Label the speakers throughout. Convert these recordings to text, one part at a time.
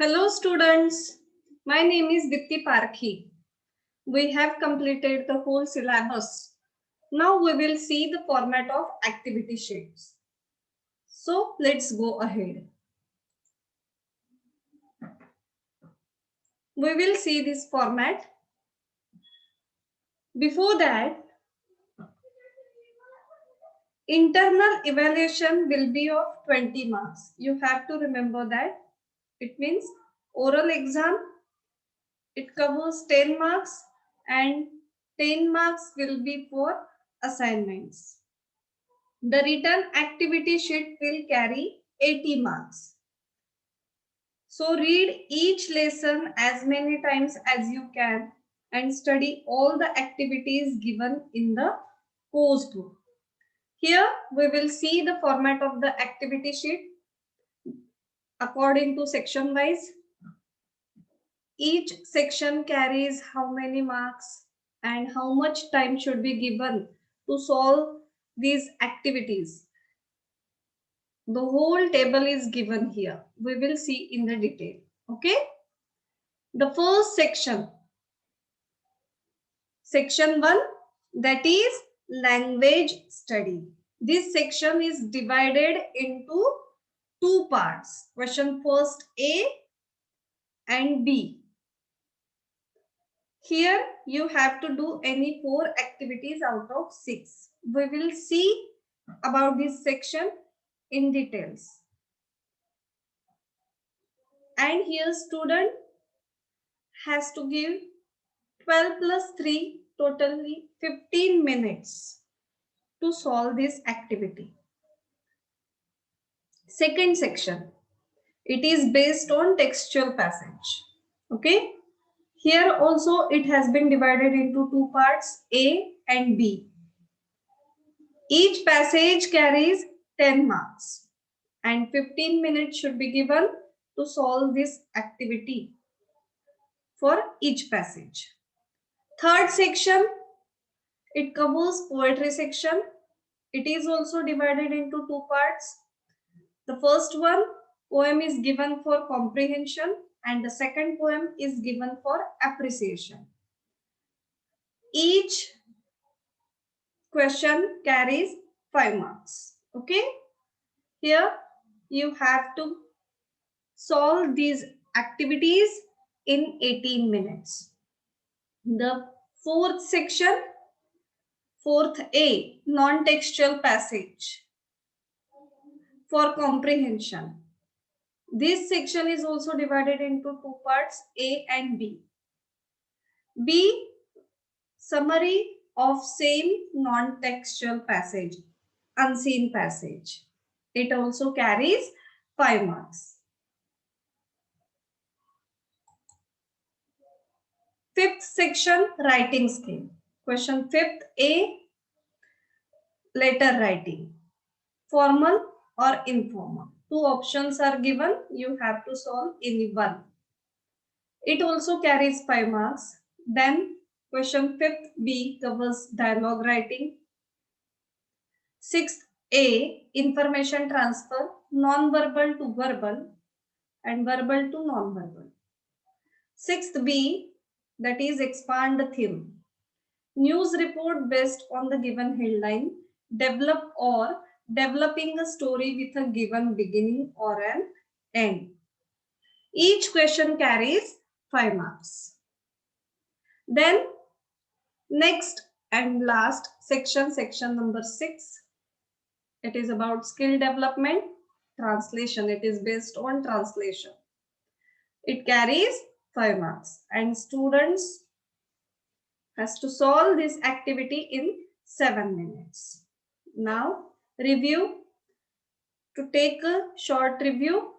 Speaker 1: Hello students, my name is Dipti Parkhi. We have completed the whole syllabus. Now we will see the format of activity sheets. So let's go ahead. We will see this format. Before that, internal evaluation will be of 20 marks. You have to remember that. It means oral exam, it covers 10 marks and 10 marks will be for assignments. The written activity sheet will carry 80 marks. So read each lesson as many times as you can and study all the activities given in the course book. Here we will see the format of the activity sheet according to section wise. Each section carries how many marks and how much time should be given to solve these activities. The whole table is given here. We will see in the detail. Okay. The first section, section 1, that is language study. This section is divided into two parts. Question first A and B. Here you have to do any 4 activities out of 6. We will see about this section in details. And here student has to give 12 plus 3, totally 15 minutes to solve this activity. Second section, it is based on textual passage. Okay. Here also it has been divided into two parts, A and B. Each passage carries 10 marks and 15 minutes should be given to solve this activity for each passage. Third section, it covers poetry section. It is also divided into two parts. The first one, poem is given for comprehension and the second poem is given for appreciation. Each question carries 5 marks. Okay. Here you have to solve these activities in 18 minutes. The fourth section, fourth A, non-textual passage for comprehension. This section is also divided into two parts, A and B. B, summary of same non-textual passage, unseen passage. It also carries 5 marks. Fifth section, writing skill. Question fifth A, letter writing, formal or informal. Two options are given. You have to solve any one. It also carries 5 marks. Then question 5th B covers dialogue writing. 6th A, information transfer, non-verbal to verbal and verbal to non-verbal. 6th B, that is expand the theme. News report based on the given headline, develop or developing a story with a given beginning or an end. Each question carries 5 marks. Then next and last section, section number 6. It is about skill development, translation. It is based on translation. It carries 5 marks and students has to solve this activity in 7 minutes. Now review. To take a short review,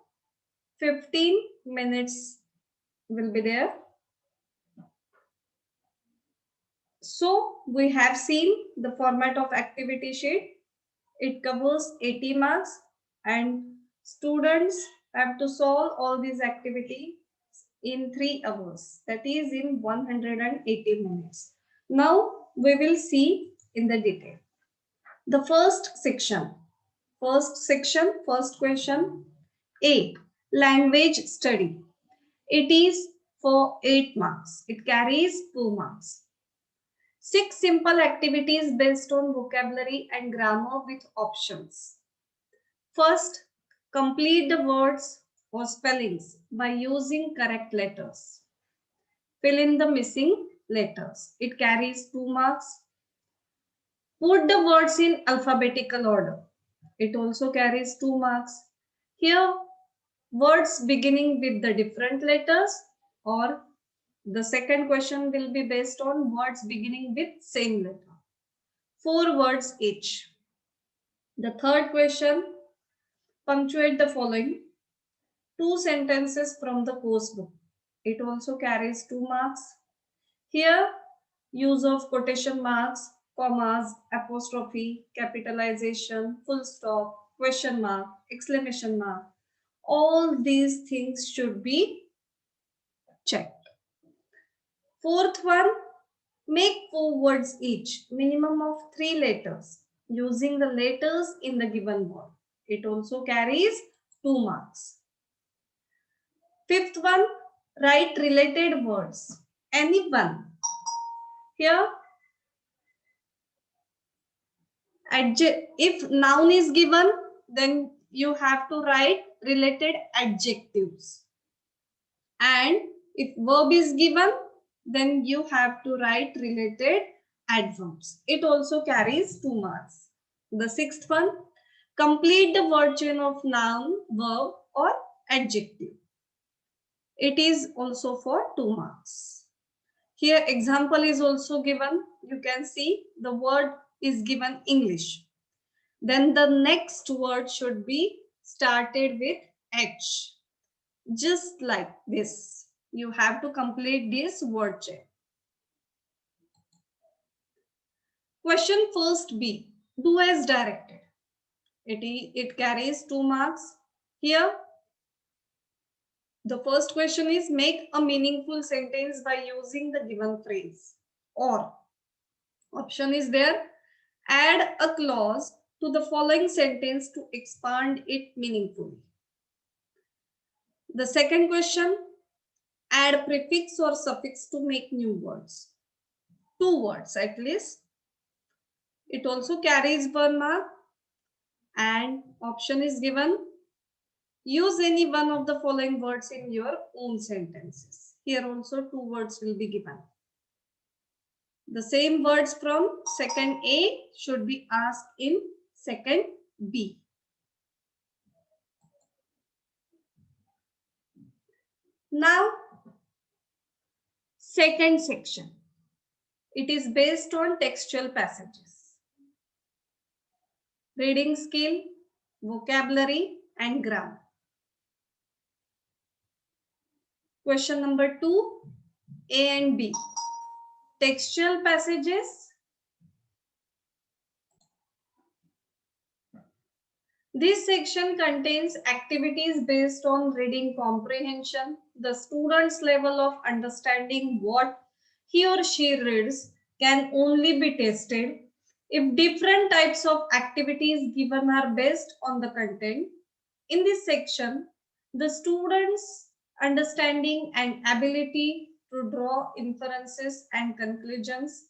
Speaker 1: 15 minutes will be there. So we have seen the format of activity sheet. It covers 80 marks and students have to solve all these activities in 3 hours. That is in 180 minutes. Now we will see in the detail. The first section, first question, A, language study. It is for 8 marks. It carries 2 marks. 6 simple activities based on vocabulary and grammar with options. First, complete the words or spellings by using correct letters. Fill in the missing letters. It carries 2 marks. Put the words in alphabetical order. It also carries 2 marks. Here, words beginning with the different letters, or the second question will be based on words beginning with same letter. 4 words each. The third question, punctuate the following. 2 sentences from the course book. It also carries 2 marks. Here, use of quotation marks, commas, apostrophe, capitalization, full stop, question mark, exclamation mark. All these things should be checked. Fourth one, make 4 words each, minimum of 3 letters, using the letters in the given word. It also carries 2 marks. Fifth one, write related words, any one. Here, if noun is given, then you have to write related adjectives. And if verb is given, then you have to write related adverbs. It also carries 2 marks. The sixth one, complete the word chain of noun, verb or adjective. It is also for 2 marks. Here example is also given. You can see the word is given English. Then the next word should be started with H. Just like this. You have to complete this word chain. Question first B. Do as directed. It carries 2 marks. Here, the first question is make a meaningful sentence by using the given phrase. Or, option is there, add a clause to the following sentence to expand it meaningfully. The second question, add prefix or suffix to make new words. 2 words at least. It also carries 1 mark. And option is given, use any one of the following words in your own sentences. Here also 2 words will be given. The same words from second A should be asked in second B. Now, second section. It is based on textual passages. Reading skill, vocabulary and grammar. Question number 2, A and B. Textual passages. This section contains activities based on reading comprehension. The student's level of understanding what he or she reads can only be tested if different types of activities given are based on the content. In this section, the student's understanding and ability to draw inferences and conclusions,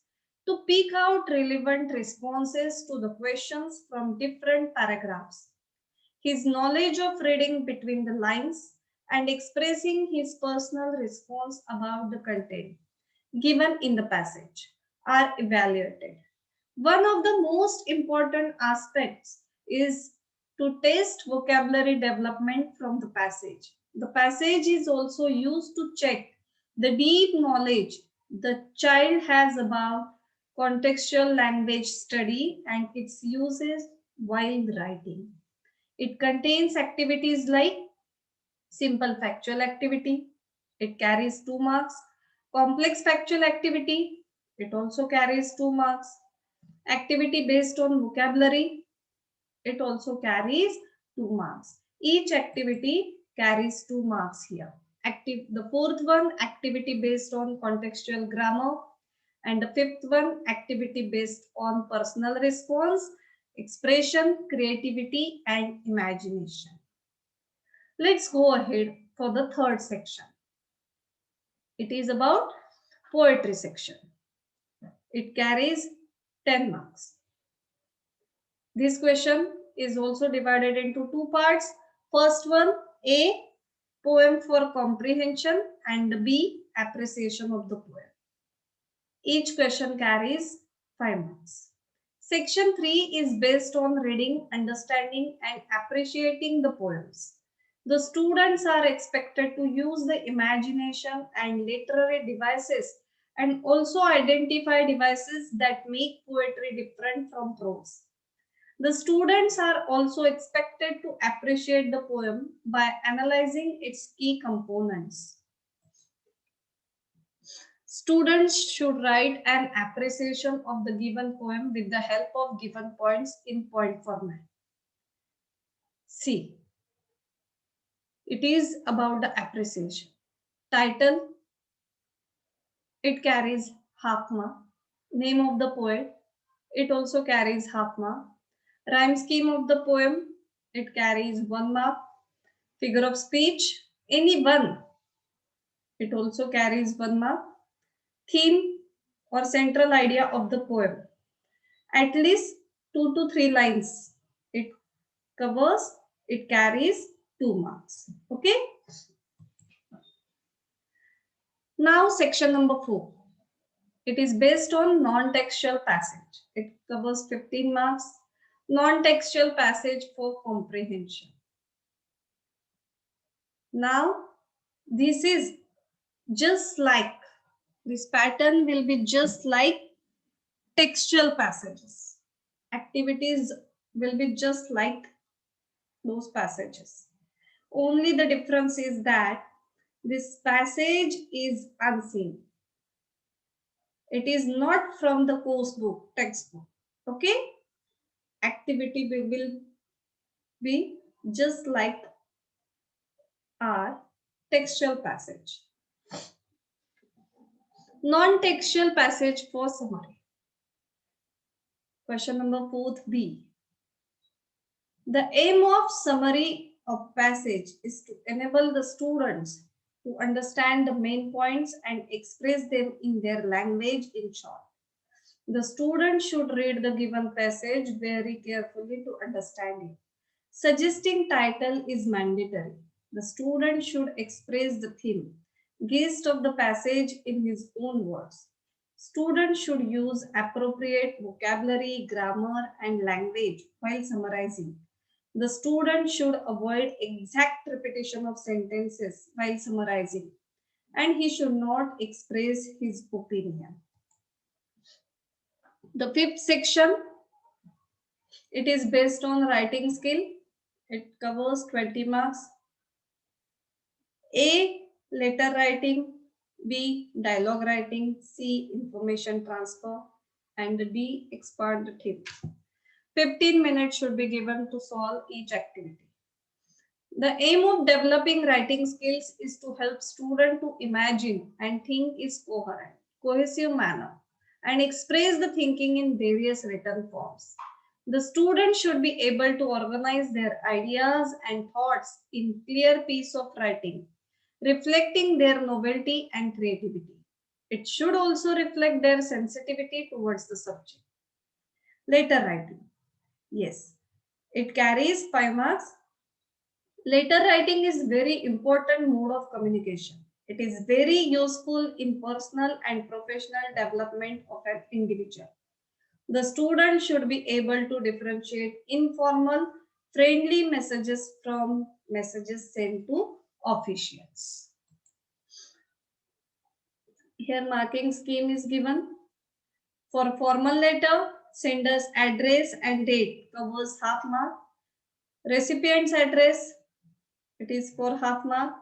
Speaker 1: to pick out relevant responses to the questions from different paragraphs, his knowledge of reading between the lines, and expressing his personal response about the content given in the passage are evaluated. One of the most important aspects is to test vocabulary development from the passage. The passage is also used to check the deep knowledge the child has about contextual language study and its uses while writing. It contains activities like simple factual activity. It carries 2 marks. Complex factual activity. It also carries 2 marks. Activity based on vocabulary. It also carries 2 marks. Each activity carries 2 marks here. The fourth one, activity based on contextual grammar. And the fifth one, activity based on personal response, expression, creativity, and imagination. Let's go ahead for the third section. It is about poetry section. It carries 10 marks. This question is also divided into two parts. First one, A, poem for comprehension, and B, appreciation of the poem. Each question carries 5 marks. Section 3 is based on reading, understanding, and appreciating the poems. The students are expected to use the imagination and literary devices and also identify devices that make poetry different from prose. The students are also expected to appreciate the poem by analyzing its key components. Students should write an appreciation of the given poem with the help of given points in point format. C. It is about the appreciation. Title, it carries half mark. Name of the poet, it also carries half mark. Rhyme scheme of the poem, it carries 1 mark. Figure of speech, any one, it also carries 1 mark. Theme or central idea of the poem, at least 2 to 3 lines it covers, it carries 2 marks. Okay. Now section number 4. It is based on non-textual passage. It covers 15 marks. Non-textual passage for comprehension. Now this is just like, this pattern will be just like textual passages. Activities will be just like those passages. Only the difference is that this passage is unseen. It is not from the course book, textbook. Okay? Activity will be just like our textual passage. Non-textual passage for summary. Question number 4B. The aim of summary of passage is to enable the students to understand the main points and express them in their language in short. The student should read the given passage very carefully to understand it. Suggesting title is mandatory. The student should express the theme, gist of the passage in his own words. Students should use appropriate vocabulary, grammar, and language while summarizing. The student should avoid exact repetition of sentences while summarizing, and he should not express his opinion. The fifth section, it is based on writing skill. It covers 20 marks. A, letter writing, B, dialogue writing, C, information transfer, and D, expand the theme. 15 minutes should be given to solve each activity. The aim of developing writing skills is to help students to imagine and think in cohesive manner and express the thinking in various written forms. The student should be able to organize their ideas and thoughts in clear piece of writing, reflecting their novelty and creativity. It should also reflect their sensitivity towards the subject. Letter writing. Yes, it carries 5 marks. Letter writing is very important mode of communication. It is very useful in personal and professional development of an individual. The student should be able to differentiate informal, friendly messages from messages sent to officials. Here marking scheme is given. For formal letter, sender's address and date covers half mark. Recipient's address, it is for half mark.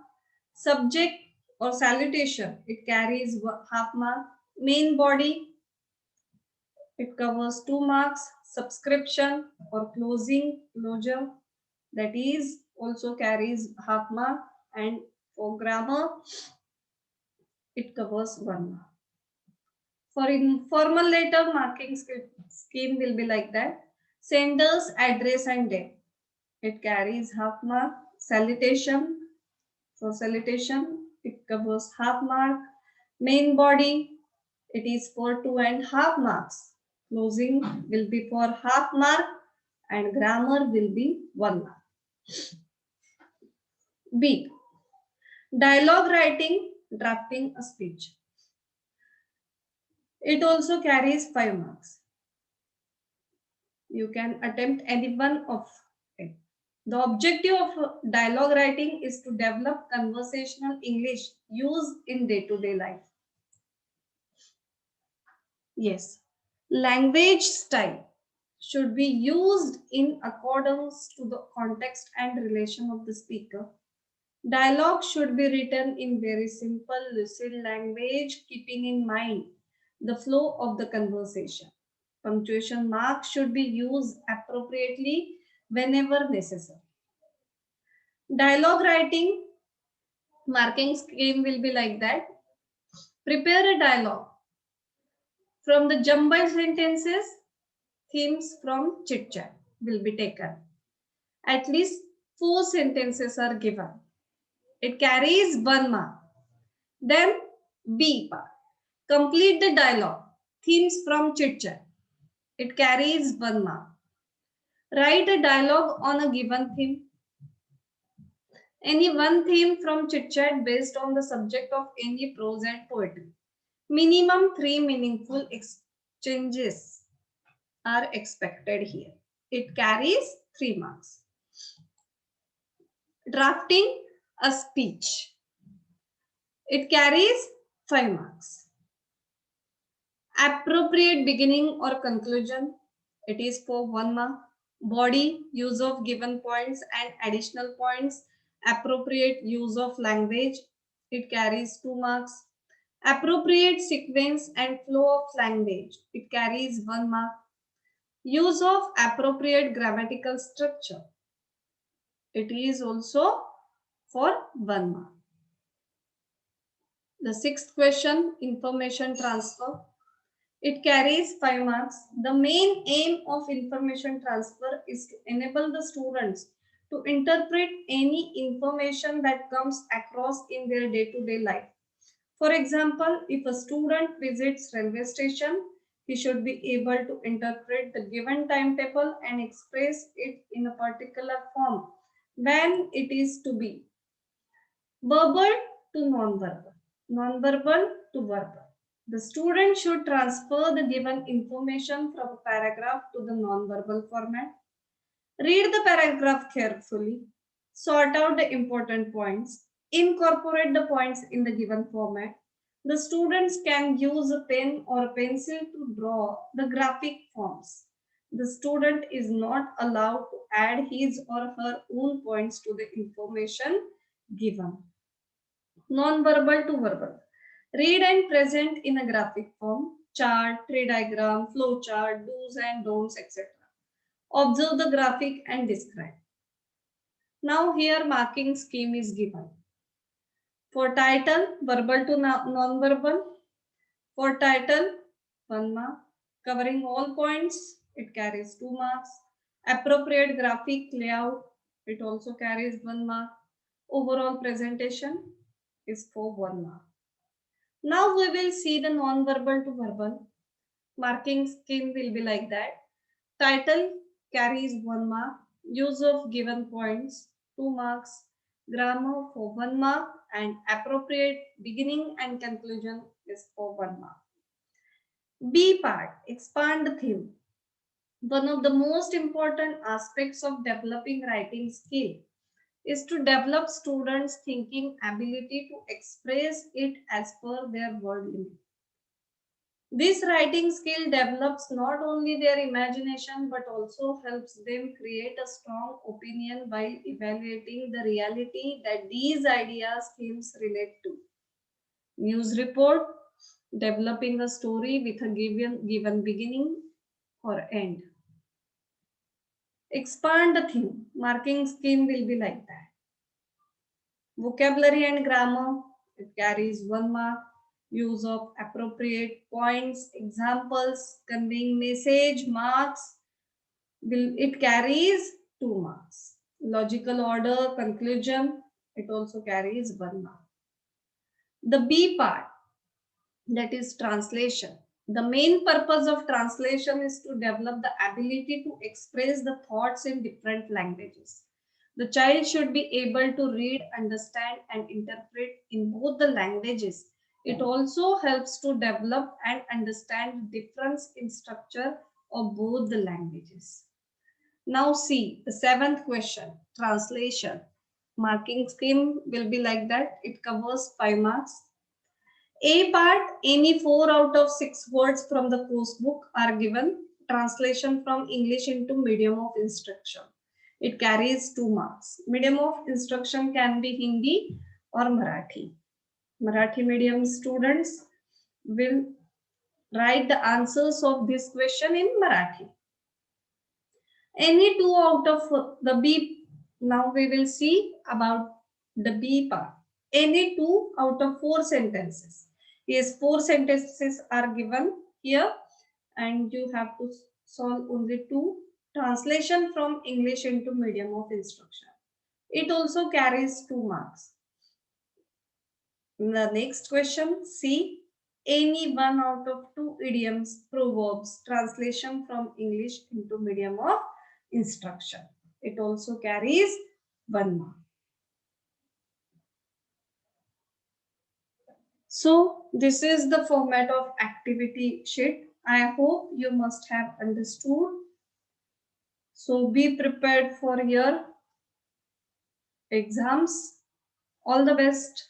Speaker 1: Subject or salutation, it carries half mark. Main body, it covers 2 marks. Subscription or closure, that is also carries half mark. And for grammar, it covers 1 mark. For informal letter, marking scheme will be like that. Sender's address and date, it carries half mark. Salutation, for salutation, it covers half mark. Main body, it is for 2.5 marks. Closing will be for half mark and grammar will be 1 mark. B. Dialogue writing, drafting a speech. It also carries 5 marks. You can attempt any one of it. The objective of dialogue writing is to develop conversational English used in day-to-day life. Yes, language style should be used in accordance to the context and relation of the speaker. Dialogue should be written in very simple, lucid language, keeping in mind the flow of the conversation. Punctuation marks should be used appropriately whenever necessary. Dialogue writing marking scheme will be like that. Prepare a dialogue from the jumbled sentences. Themes from chit chat will be taken. At least 4 sentences are given. It carries 1 mark. Then B part. Complete the dialogue. Themes from chit chat. It carries 1 mark. Write a dialogue on a given theme. Any one theme from chit chat based on the subject of any prose and poetry. Minimum 3 meaningful exchanges are expected here. It carries 3 marks. Drafting a speech. It carries 5 marks. Appropriate beginning or conclusion. It is for 1 mark. Body, use of given points and additional points. Appropriate use of language. It carries 2 marks. Appropriate sequence and flow of language. It carries 1 mark. Use of appropriate grammatical structure. It is also for 1 mark. The 6th question, information transfer. It carries 5 marks. The main aim of information transfer is to enable the students to interpret any information that comes across in their day-to-day life. For example, if a student visits railway station, he should be able to interpret the given timetable and express it in a particular form when it is to be. Verbal to non-verbal, non-verbal to verbal. The student should transfer the given information from a paragraph to the non-verbal format. Read the paragraph carefully, sort out the important points, incorporate the points in the given format. The students can use a pen or a pencil to draw the graphic forms. The student is not allowed to add his or her own points to the information given. Non-verbal to verbal. Read and present in a graphic form, chart, tree diagram, flow chart, do's and don'ts, etc. Observe the graphic and describe. Now here marking scheme is given. For title, verbal to non-verbal. For title, 1 mark. Covering all points, it carries 2 marks. Appropriate graphic layout, it also carries 1 mark. Overall presentation is for 1 mark. Now we will see the non-verbal to verbal. Marking scheme will be like that. Title carries 1 mark. Use of given points, 2 marks. Grammar for 1 mark and appropriate beginning and conclusion is for 1 mark. B part, expand the theme. One of the most important aspects of developing writing skill is to develop students' thinking ability to express it as per their word limit. This writing skill develops not only their imagination but also helps them create a strong opinion while evaluating the reality that these ideas themes relate to. News report, developing a story with a given beginning or end. Expand the theme. Marking scheme will be like that. Vocabulary and grammar, it carries 1 mark. Use of appropriate points, examples, conveying message, marks, it carries 2 marks. Logical order, conclusion, it also carries 1 mark. The B part, that is translation. The main purpose of translation is to develop the ability to express the thoughts in different languages. The child should be able to read, understand, and interpret in both the languages. It also helps to develop and understand the difference in structure of both the languages. Now see the seventh question, translation. Marking scheme will be like that. It covers 5 marks. A part, any 4 out of 6 words from the course book are given. Translation from English into medium of instruction. It carries 2 marks. Medium of instruction can be Hindi or Marathi. Marathi medium students will write the answers of this question in Marathi. Any 2 out of the B, now we will see about the B part. Any 2 out of 4 sentences. Yes, 4 sentences are given here and you have to solve only 2. Translation from English into medium of instruction. It also carries 2 marks. The next question, C. Any 1 out of 2 idioms, proverbs, translation from English into medium of instruction. It also carries 1 mark. So this is the format of activity sheet. I hope you must have understood. So be prepared for your exams. All the best.